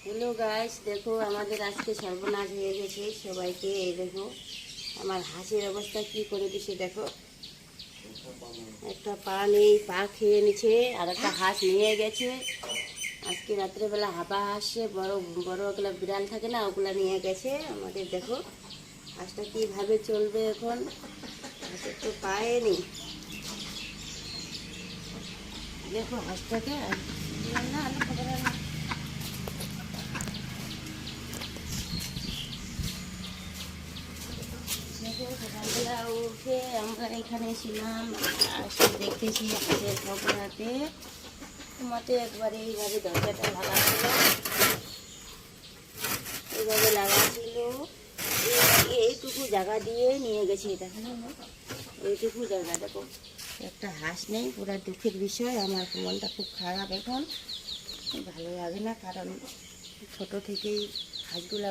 Hello guys, দেখো আমাদের আজকে সর্বনাশ হয়ে গেছে সবাইকে। এই দেখো আমার হাঁসের অবস্থা কি করে দিছে। দেখো একটা পা নেই, পা খেয়ে নিছে, আর একটা হাঁস নিয়ে গেছে। আজকে রাত্রেবেলা হাঁপা হাসছে, বড় বড় ওগুলা বিড়াল থাকে না, ওগুলা নিয়ে গেছে আমাদের। দেখো হাঁসটা কীভাবে চলবে এখন, হাঁসের তো পায়ে নেই। দেখো হাঁসটাকে না খবর না। সকালবেলা উঠে আমরা এখানে ছিলাম, আসে দেখতেছি হাঁসের খবর হাতে মাঠে একবারে এইভাবে দরজাটা লাগাচ্ছিল, এইভাবে লাগাচ্ছিল। এইটুকু জায়গা দিয়ে নিয়ে গেছি, দেখো এইটুকু জায়গা। দেখো একটা হাঁস নেই, পুরা দুঃখের বিষয়। আমার মনটা খুব খারাপ এখন, ভালো লাগে না, কারণ ছোটো থেকেই হাঁসগুলা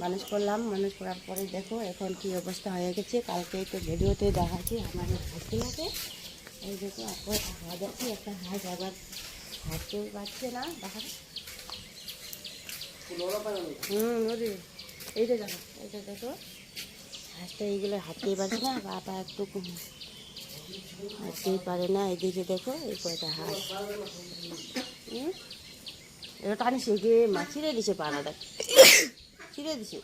মানুষ করলাম। মানুষ করার পরে দেখো এখন কি অবস্থা হয়ে গেছে। কালকে তো ভিডিওতে দেখাচ্ছি আমাদের হাঁসগুলোকে। এই দেখো আপনার হাঁস আছে, একটা হাঁস আবার হাঁটতেও পারছে না। দেখা নদী এইটা দেখো, এইটা দেখো হাঁসটা এইগুলো হাঁটতেই পারছে না, বাবা একটু হাঁটতেই পারে না। এইদিকে দেখো এই কয়টা হাঁস, এটা টানি শিখে মা ছিঁড়ে দিছে, পাড়াটা ছিঁড়ে দিছে,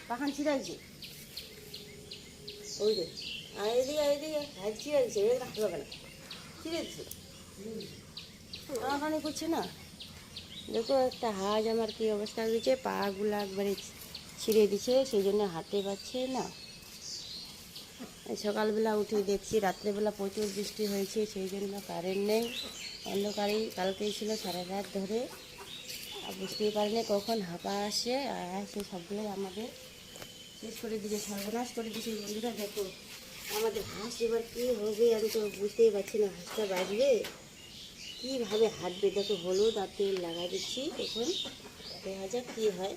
পাখান ছিঁড়াইছে। ওই রে এইদিকে এইদিকে হাত ছিঁড়ে দিচ্ছে, রাখতে হবে না, ছিঁড়ে দিচ্ছে, টানাটানি করছে না। দেখো একটা হাঁস আমার কি অবস্থা হয়েছে, পাগুলো একবারে ছিঁড়ে দিচ্ছে, সেই জন্য হাঁটতে পারছে না। সকালবেলা উঠে দেখছি রাত্রেবেলা প্রচুর বৃষ্টি হয়েছে, সেই জন্য কারেন্ট নেই, অন্ধকারেই কালকেই ছিল সারা রাত ধরে। আর বুঝতেই পারিনি কখন হাঁপা আসে, আর আসে সবগুলোই আমাদের শেষ করে দিয়েছে, সর্বনাশ করে দিয়েছে। বন্ধুরা দেখো আমাদের হাঁস এবার কী হবে, আমি তো বুঝতেই পারছি না। হাঁসটা বাজবে কীভাবে, হাঁটবে। দেখো হলুদ আর তেল লাগাই দিচ্ছি, এখন দেখা যাক কী হয়,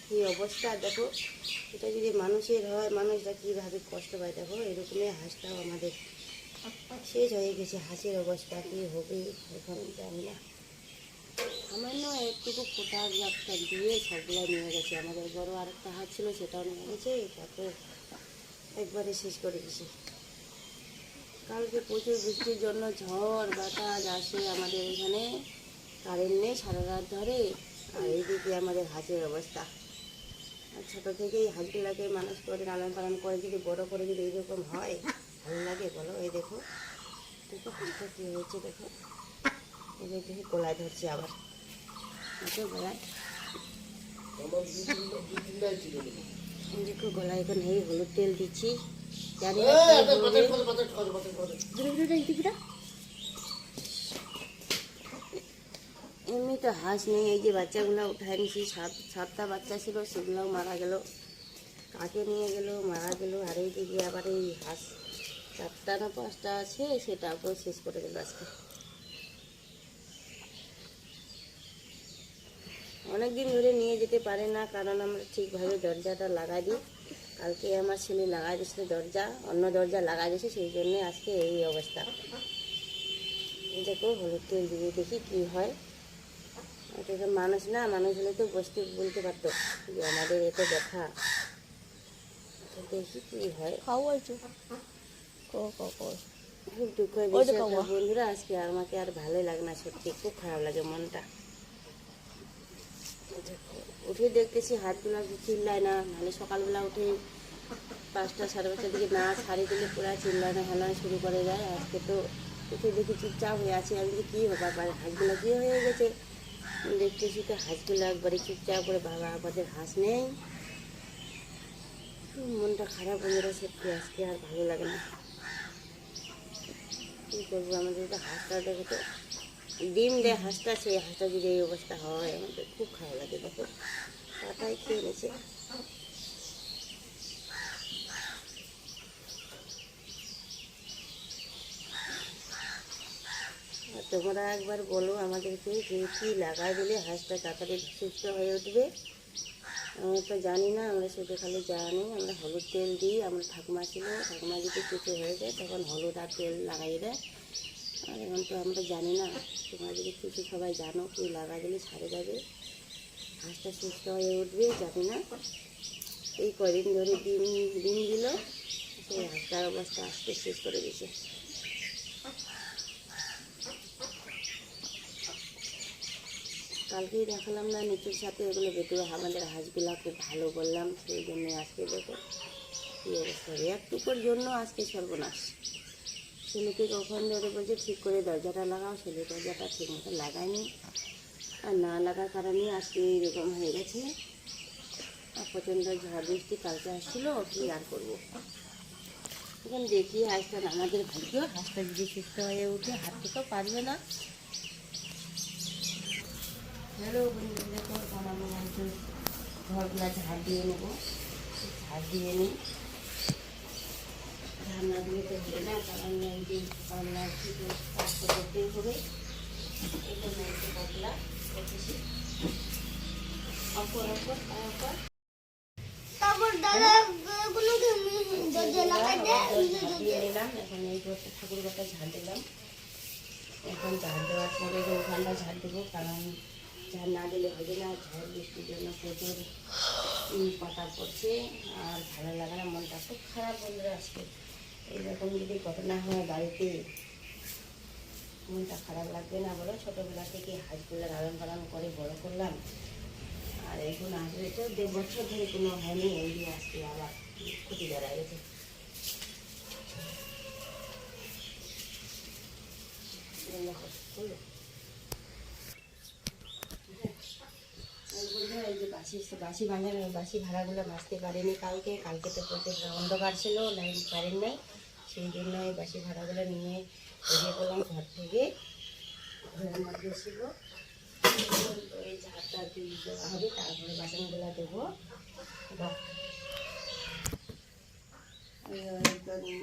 কী অবস্থা। দেখো এটা যদি মানুষের হয়, মানুষরা কীভাবে কষ্ট পায়। দেখো এরকমই হাঁসটাও আমাদের শেষ হয়ে গেছে। হাঁসের অবস্থা কী হবে এখন জানি না। সামান্য একটুকু ফোটার রাস্তা দিয়ে সবগুলো নিয়ে গেছে। আমাদের বড় আরেকটা হাঁস ছিল, সেটাও নিয়ে গেছে, তারপর একবারে শেষ করে দিছে। কালকে প্রচুর বৃষ্টির জন্য ঝড় বাতাস আসে আমাদের এখানে, কারেন্ট নেই সারা রাত ধরে। আর এইদিকে আমাদের হাঁসের অবস্থা। আর ছোটো থেকেই হাঁসগুলাকে মানুষ করে লালন পালন করে, যদি বড় করে যদি এইরকম হয় ভালো লাগে বলো। এই দেখো দেখো হাঁসটা কী হয়েছে, দেখো এই দেখে গলায় ধরছে আবার, দেখো গলায়, দেখো গলায় এখন এই হলুদ তেল দিচ্ছি, জানি না এমনি তো হাঁস নেই। এই যে বাচ্চাগুলো উঠায় নিছি, সাতটা বাচ্চা ছিল, সেগুলোও মারা গেল, কাকে নিয়ে গেল মারা গেল। আর এই দিকে আবার এই হাঁস 4টা না 5টা আছে, সেটাকেও শেষ করে গেল আজকে। অনেক দিন ধরে নিয়ে যেতে পারে না, কারণ আমরা ঠিকভাবে দরজাটা লাগাই দিই। কালকে আমার ছেলে লাগাই দিয়েছিল দরজা, অন্য দরজা লাগাই দিয়েছে, সেই জন্যে আজকে এই অবস্থা। দেখো হলুদ তেল দিয়ে দেখি কী হয়। এটা তো মানুষ না, মানুষ হলে তো বলতে পারতো যে আমাদের এত ব্যথা। দেখি কী হয়। খুব দুঃখের বিষয় বন্ধুরা, আজকে আমাকে আর ভালো লাগে না, সত্যি খুব খারাপ লাগে মনটা। উঠে দেখতেছি হাতগুলো চিল্লায় না, মানে সকালবেলা উঠে 5টা সাড়ে 5টার দিকে না ছাড়ি দিলে পুরো চিল্লানো হেলানো শুরু করে যায়। আজকে তো উঠে দেখি চুপচাপ হয়ে আছে। আমি কি হবার পারে, হাঁসগুলো কী হয়ে গেছে দেখতেছি তো, হাঁসগুলো একবারে চুপচাপ করে, বাবা আমাদের হাঁস নেই। মনটা খারাপ হয়ে গেছে সত্যি, আজকে আর ভালো লাগে না। কী করবো, আমাদের তো হাঁসটা দেখো তো ডিম দেয় হাঁসটা, সেই হাঁসটা যদি এই অবস্থা হয় আমাদের খুব খারাপ লাগে। দেখো পাতায় খেয়ে নিয়েছে। আর তোমরা একবার বলো আমাদেরকে যে কী লাগাই দিলে হাঁসটা তাড়াতাড়ি সুস্থ হয়ে উঠবে। আমরা তো জানি না, আমরা শুধু খালি জানি আমরা হলুদ তেল দিই। আমরা ঠাকুমা ছিল, ঠাকুমা যদি কিছু হয়ে যায় তখন হলুদ আর তেল লাগাই দেয়, আর এখন তো আমরা জানি না, তোমরা যদি কিছু সবাই জানো কেউ লাগা দিলে ছাড়ে যাবে, হাঁসটা সুস্থ হয়ে উঠবে জানি না। এই কদিন ধরে ডিম দিল, সেই হাঁসটার অবস্থা আজকে শেষ করে দিয়েছে। কালকেই দেখালাম না নিচুর সাথে ওগুলো ভেতরে আমাদের হাঁসগুলা খুব ভালো বললাম, সেই জন্য আজকে দেখো কী অবস্থা হবে। একটুকুর জন্য আজকে সর্বনাশ। ছেলেকে কখন ধরে বলছে ঠিক করে দরজাটা লাগাও, ছেলে দরজাটা ঠিক মতো লাগায়নি, আর না লাগার কারণে আজকে এরকম হয়ে গেছে। আর প্রচণ্ড ঝড় বৃষ্টি কালকে আসছিলো, কী আর করবো। এখন দেখি হাঁসটা আমাদের ভাগ্য, হাঁসটা যদি সুস্থ হয়ে উঠে হাঁটতে তো পারবে না। হ্যালো বন্ধু, দেখো এখন আমি একটু ঘরগুলা ঝাড় দিয়ে নেবো, ঝাড় দিয়ে নিই। ঝাড় না দিলে তো হবে না, কারণ এই যে পাল্লা থেকে কাজ তো করতেই হবে। এই জন্য একটু পাতলা করতেছি, অপর অপর অপর। তারপর দাদা এগুলোকে দরজা লাগাই দিয়ে নিলাম। এখন এই ঘরটা ঠাকুর ঘরটা ঝাড় দিলাম। এখন ঝাড় দেওয়ার পরে ওখানটা ঝাড় দেবো, কারণ ঝাড় না দিলে হবে না। ঝড় বৃষ্টির জন্য প্রচুর পাতা পড়ছে, আর ভালো লাগে না, মনটা খুব খারাপ বন্ধুরা। আজকে এইরকম যদি ঘটনা হয় বাড়িতে, মনটা খারাপ লাগবে না বলো? ছোটোবেলা থেকে হাঁসগুলো লালন পালন করে বড় করলাম, আর এখন আসলে তো 1.5 বছর ধরে কোনো হয়নি, এই দিয়ে আজকে আবার ক্ষতি ধরা গেছে। এই যে বাসি ভাড়াগুলো ভাজতে পারিনি কালকে তো প্রচুর অন্ধকার ছিল, লাইন কারেন্ট নেই, সেই জন্য এই বাসি ভাড়াগুলো নিয়ে বেরিয়ে পড়লাম ঘর থেকে। ঘরের মধ্যে ছিল এই ঝাড়টা দেওয়া হবে, তারপরে বাসনগুলো দেবো।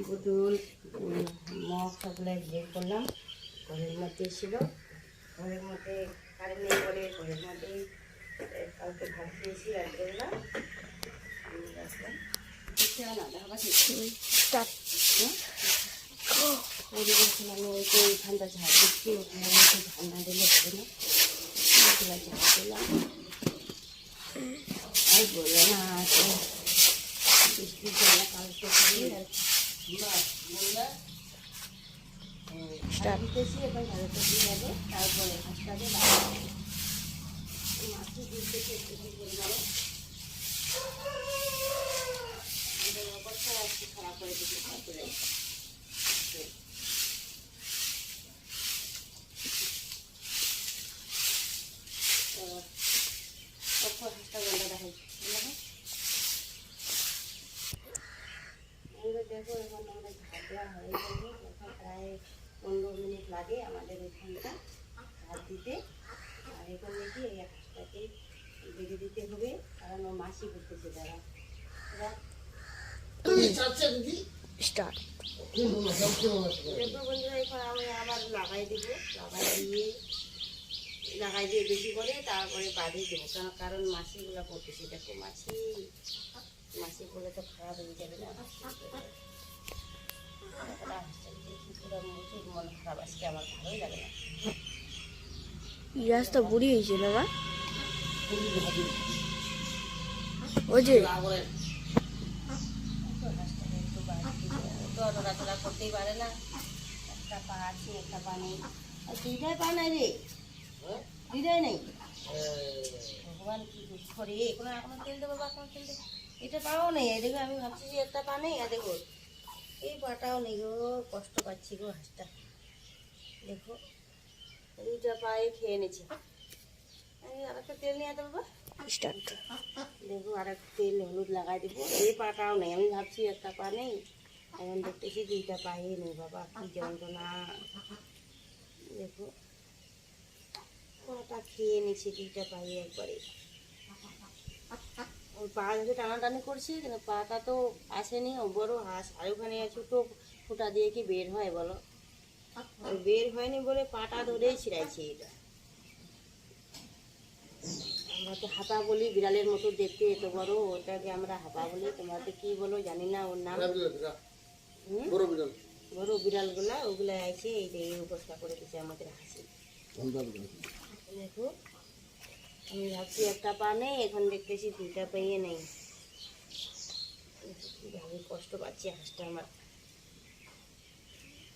বোতল মগ সবগুলো বের করলাম, ঘরের মধ্যে ছিল। ঘরের মধ্যে কারেন্ট নেই বলে ঘরের মধ্যেই কালকে ভাত দিয়েছি রাত্রেবেলা। ওইখানটা ঝাড় দিচ্ছি, ওখানে ঝাড় না দিলে হবে না, ঝাড় দিলাম। আর বললো না বৃষ্টির জন্য কালকে দিতেছি, এখন ঝাড়াতে দিয়ে যাবে, তারপরে হাঁসটাকে মাছটি দিতেছি একটু পরিমাণে। আমাদের অবস্থা একটু খারাপ করে দিতে তারপরে হাঁসটা গন্ডা দেখাই। দেখো এখন আমাদের ঝাড় দেওয়া হয়ে গেছে, এখন প্রায় 15 মিনিট লাগে আমাদের ওইখানটা ঝাড় দিতে। আর এখন দেখি এই হাঁসটাকে বেঁধে দিতে হবে, কারণ ও মাসি করতেছে তারা। বন্ধুরা এখন আমি আবার লাগাই দিব, লাগাই দিয়ে বেশি করে তারপরে বাঁধিয়ে দেবো, কারণ মাছিগুলো করতেছে। দেখো মাছি করলে তো খারাপ হয়ে যাবে না। মন খারাপ আজকে, আমার ভালোই লাগে না। গ্যাসটা বুড়ি হয়েছে না মা? ওই যে নড়াচড়া করতেই পারে না, একটা পা আছে একটা পা নেই। দুইটাই পা নাই রে, দুইটাই নেই। ভগবান কি দুঃখ রে, কোনো তেল দেবো বা কোনো তেল দেবো, এটা পাও নেই। দেখো আমি ভাবছি যে একটা পা নেই, আর দেখো এই পাটাও নেই গো, কষ্ট পাচ্ছি গো হাঁসটা। দেখো দুইটা পায়ে খেয়ে নিচ্ছে। আমি আর একটা তেল নিয়ে আসতে বাবা, দেখো আর একটা তেল হলুদ লাগাই দেবো। এই পাটাও নেই, আমি ভাবছি একটা পা নেই, এখন দেখতেছি দুইটা পায়ে নেই। বাবা কি যন্ত্রণা, দেখো পাটা খেয়ে নিচ্ছে দুইটা পায়ে একবারে। ওই পা ধরে টানাটানি করছি, কিন্তু পাটা তো আসেনি। ও বড় হাঁস, আর ওখানে ছোটো ফুটা দিয়ে কি বের হয় বলো? বের হয়নি বলে পাটা ধরেই ছিঁড়াইছে। এটা আমরা তো হাপা বলি, বিড়ালের মতো দেখতে এত বড়, ওটাকে আমরা হাপা বলি। তোমরা তো কি বলো জানি না, ওর নাম বড় বিড়ালগুলা ওগুলা আছে, এই যে এই অবস্থা করে দিচ্ছে আমাদের হাসি। দেখো আমি ভাবছি একটা পা নেই, এখন দেখতেছি দুইটা পাইয়ে নেই। কীভাবে কষ্ট পাচ্ছি হাঁসটা আমার।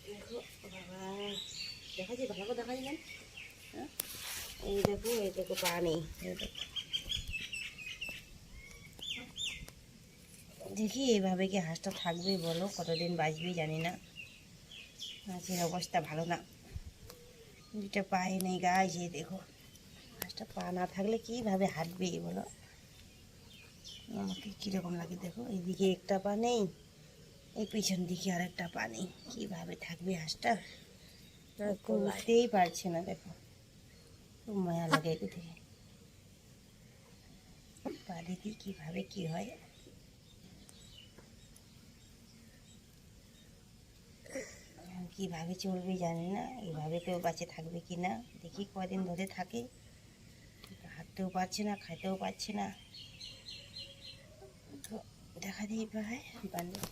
দেখো বাবা, দেখা যায় ভালো করে দেখা যায় না? হ্যাঁ? এই দেখো পা নেই। এই দেখো। দেখি এইভাবে কি হাঁসটা থাকবে বলো, কতদিন বাঁচবে জানি না। হাঁসের অবস্থা ভালো না, দুইটা পায়ে নেই গাছ। এই দেখো হাঁসটা পা না থাকলে কীভাবে হাঁটবে বলো, আমাকে কীরকম লাগে। দেখো এইদিকে একটা পা নেই, এই পিছন দিকে আরেকটা পা নেই, কীভাবে থাকবে হাঁসটা, উঠতেই পারছে না। দেখো খুব মায়া লাগে এদিকে থেকে, পা দেখি কীভাবে কী হয়। কীভাবে চলবে জানি না, এইভাবে কেউ বাঁচে থাকবে কি না, দেখি কদিন ধরে থাকে। হাঁটতেও পারছে না, খাইতেও পারছে না, তো দেখা দিয়ে পায় বান্ধব।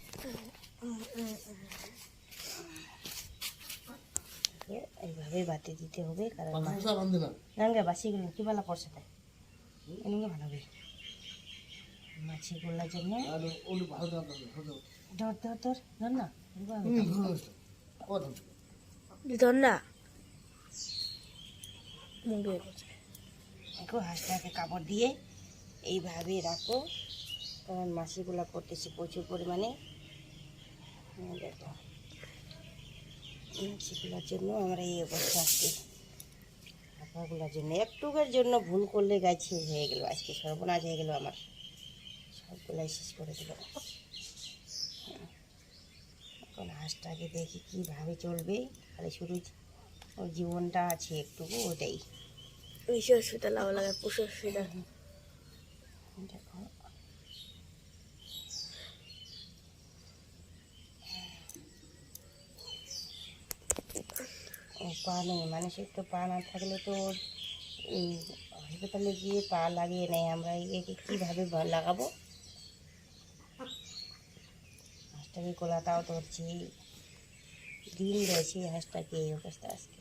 এইভাবে বাতি দিতে হবে, কারণ নাঙ্গে বাসিগুলো কি বেলা পড়ছে তাই এমনি ভালো হবে মাছিগুলোর জন্য। ধর ধর ধর ধর না, ধর না। দেখো হাঁসটাকে কাপড় দিয়ে এইভাবে রাখো, কারণ মাছিগুলো করতেছে প্রচুর পরিমাণে। দেখো মাছিগুলোর জন্য আমরা এই অবস্থা আসছি, হাঁপাগুলোর জন্য। একটুকের জন্য ভুল করলে গাছ শেষ হয়ে গেল, আজকে সর্বনাশ হয়ে গেল আমার, সবগুলাই শেষ করে দিল। এখন হাঁসটাকে দেখি কীভাবে চলবে, খালি শুধু ওর জীবনটা আছে একটুকু, ওটাই। বেশি অসুবিধা লাভ লাগে, পুষে অসুবিধা। দেখো ও পা নেই, মানুষের তো পা না থাকলে তো হাসপাতালে গিয়ে পা লাগিয়ে নেয়, আমরা একে কীভাবে লাগাবো। হাঁসটাকে গোলাটাও ধরছি, দিন রয়েছে হাঁসটাকে এই অবস্থা আজকে।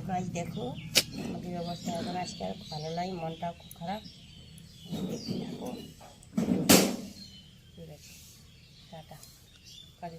গাছ দেখো আমাদের অবস্থা এখন আজকে আর ভালো লাগে, মনটাও খুব খারাপ। দেখো ঠিক আছে, টাটা কাটি।